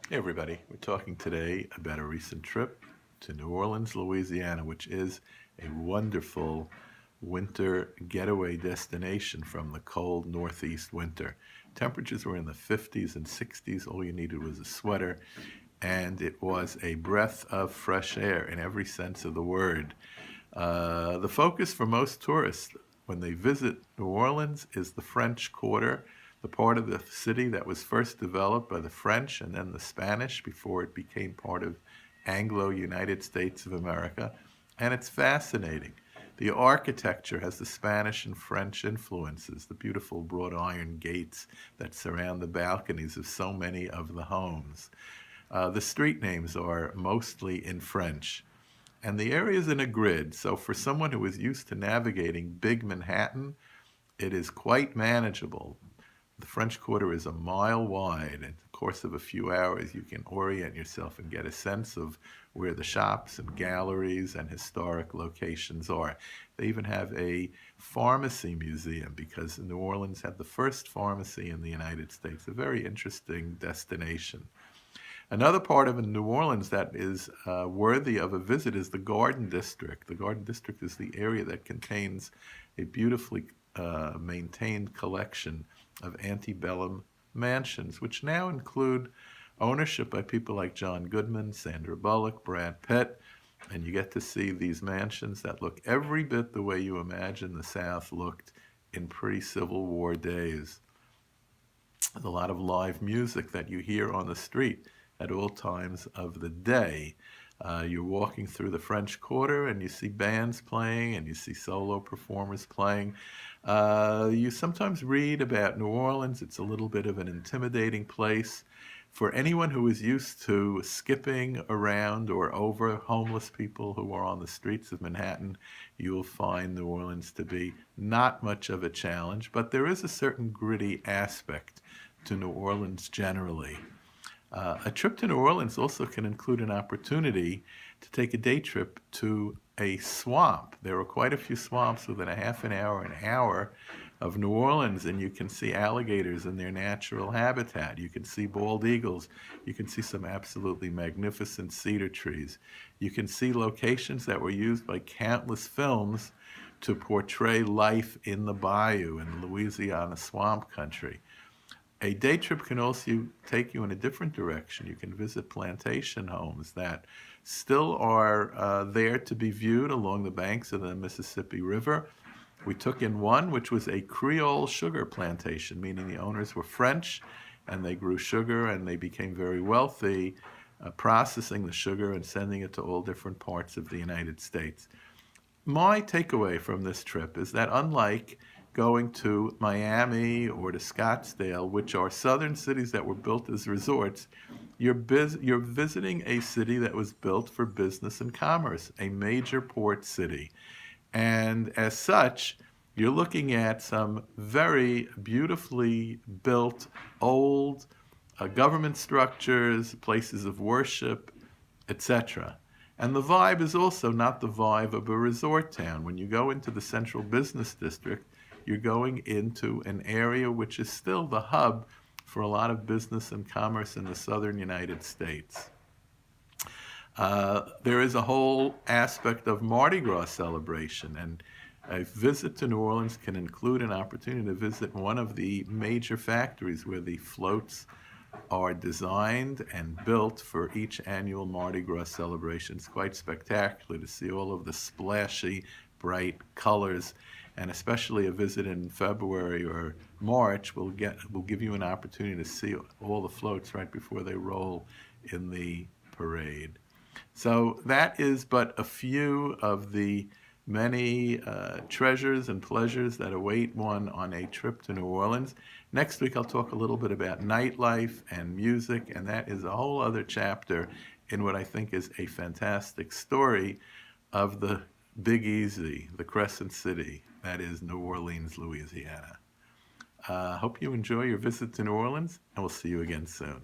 Hey everybody, we're talking today about a recent trip to New Orleans, Louisiana, which is a wonderful winter getaway destination from the cold northeast winter. Temperatures were in the 50s and 60s. All you needed was a sweater, and it was a breath of fresh air in every sense of the word. The focus for most tourists when they visit New Orleans is the French Quarter, the part of the city that was first developed by the French and then the Spanish before it became part of Anglo-United States of America. And it's fascinating. The architecture has the Spanish and French influences, the beautiful wrought iron gates that surround the balconies of so many of the homes. The street names are mostly in French. And the area is in a grid, so for someone who is used to navigating big Manhattan, it is quite manageable. The French Quarter is a mile wide. In the course of a few hours, you can orient yourself and get a sense of where the shops and galleries and historic locations are. They even have a pharmacy museum because New Orleans had the first pharmacy in the United States, a very interesting destination. Another part of New Orleans that is worthy of a visit is the Garden District. The Garden District is the area that contains a beautifully maintained collection of antebellum mansions, which now include ownership by people like John Goodman, Sandra Bullock, Brad Pitt, and you get to see these mansions that look every bit the way you imagine the South looked in pre-Civil War days. There's a lot of live music that you hear on the street at all times of the day. You're walking through the French Quarter and you see bands playing and you see solo performers playing. You sometimes read about New Orleans. It's a little bit of an intimidating place. For anyone who is used to skipping around or over homeless people who are on the streets of Manhattan, you will find New Orleans to be not much of a challenge, but there is a certain gritty aspect to New Orleans generally. A trip to New Orleans also can include an opportunity to take a day trip to a swamp. There are quite a few swamps within a half an hour of New Orleans, and you can see alligators in their natural habitat. You can see bald eagles. You can see some absolutely magnificent cedar trees. You can see locations that were used by countless films to portray life in the bayou in Louisiana swamp country. A day trip can also take you in a different direction. You can visit plantation homes that still are there to be viewed along the banks of the Mississippi River. We took in one which was a Creole sugar plantation, meaning the owners were French and they grew sugar and they became very wealthy, processing the sugar and sending it to all different parts of the United States. My takeaway from this trip is that unlike going to Miami or to Scottsdale, which are southern cities that were built as resorts, you're visiting a city that was built for business and commerce, a major port city. And as such, you're looking at some very beautifully built old government structures, places of worship, etc. And the vibe is also not the vibe of a resort town. When you go into the central business district, you're going into an area which is still the hub for a lot of business and commerce in the southern United States. There is a whole aspect of Mardi Gras celebration, and a visit to New Orleans can include an opportunity to visit one of the major factories where the floats are designed and built for each annual Mardi Gras celebration. It's quite spectacular to see all of the splashy, bright colors, and especially a visit in February or March will give you an opportunity to see all the floats right before they roll in the parade. So that is but a few of the many treasures and pleasures that await one on a trip to New Orleans. Next week, I'll talk a little bit about nightlife and music, and that is a whole other chapter in what I think is a fantastic story of the Big Easy, the Crescent City, that is New Orleans, Louisiana. Hope you enjoy your visit to New Orleans, and we'll see you again soon.